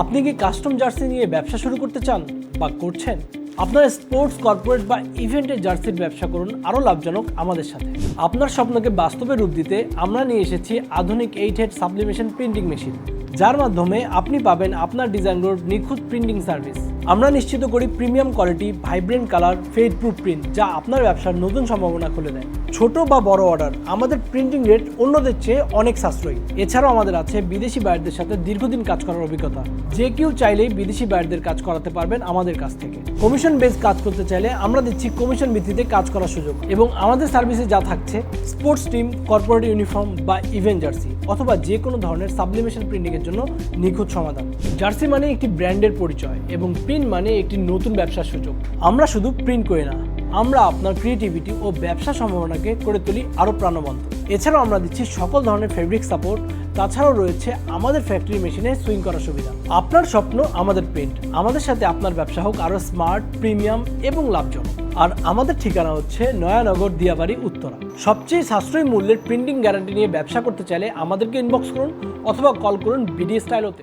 আপনি কি custom jersey নিয়ে ব্যবসা শুরু করতে চান বা করছেন? আপনার স্পোর্টস, কর্পোরেট বা ইভেন্টের জার্সির ব্যবসা করুন আরও লাভজনক আমাদের সাথে। আপনার স্বপ্নকে বাস্তবে রূপ দিতে আমরা নিয়ে এসেছি আধুনিক 8 হেড সাবলিমেশন প্রিন্টিং মেশিন, যার মাধ্যমে আপনি পাবেন আপনার ডিজাইনগুলোর নিখুঁত প্রিন্টিং সার্ভিস। আমরা নিশ্চিত করি premium quality, vibrant colour, fade proof print, যা আপনার ব্যবসার নতুন সম্ভাবনা খুলে দেয়। ছোট বা বড় অর্ডার, আমাদের প্রিন্টিং রেট অন্যদের চেয়ে অনেক সাশ্রয়ী। এছাড়াও আমাদের আছে বিদেশি বায়ারদের সাথে দীর্ঘদিন কাজ করার অভিজ্ঞতা। যে কেউ চাইলেই বিদেশি বায়ারদের কাজ করাতে পারবেন আমাদের কাছ থেকে। কমিশন বেস কাজ করতে চাইলে আমরা দিচ্ছি কমিশন ভিত্তিতে কাজ করার সুযোগ। এবং আমাদের সার্ভিসে যা থাকছে স্পোর্টস টিম, কর্পোরেট ইউনিফর্ম বা ইভেন্ট জার্সি অথবা যে কোনো ধরনের সাবলিমেশন প্রিন্টিংয়ের জন্য নিখুঁত সমাধান। জার্সি মানে একটি ব্র্যান্ডের পরিচয় এবং প্রিন্ট মানে একটি নতুন ব্যবসার সুযোগ। আমরা শুধু প্রিন্ট করি না, আমরা আপনার ক্রিয়েটিভিটি ও ব্যবসা সম্ভাবনাকে করে তুলি আরও প্রাণবন্ত। এছাড়াও আমরা দিচ্ছি সকল ধরনের ফেব্রিক সাপোর্ট। তাছাড়াও রয়েছে আমাদের ফ্যাক্টরি মেশিনে সুইং করার সুবিধা। আপনার স্বপ্ন, আমাদের প্রিন্ট। আমাদের সাথে আপনার ব্যবসা হোক আরও স্মার্ট, প্রিমিয়াম এবং লাভজনক। আর আমাদের ঠিকানা হচ্ছে নয়ানগর, দিয়াবাড়ি, উত্তরা। সবচেয়ে সাশ্রয়ী মূল্যের প্রিন্টিং গ্যারান্টি নিয়ে ব্যবসা করতে চাইলে আমাদেরকে ইনবক্স করুন অথবা কল করুন বিডি স্টাইলোতে।